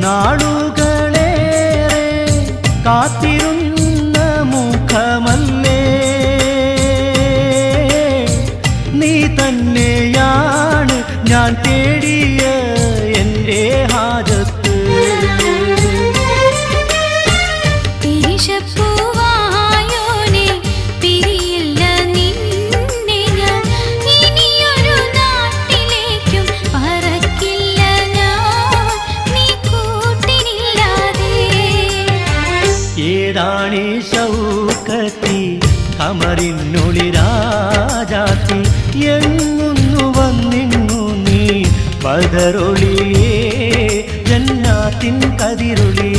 നാളുകളേറെ കാത്തിരുന്ന മുഖമല്ലേ നീ തന്നെയാണ് ഞാൻ തേടിയ എൻ്റെ ഹാജത്ത് ഏതാണീ ശൗക്കത്തി കമറിനുളിരാജാത്തി എങ്ങുന്നു വന്നിങ്ങു നീ ബദറൊളിയേ ജന്നാത്തിൻ കതിരൊളി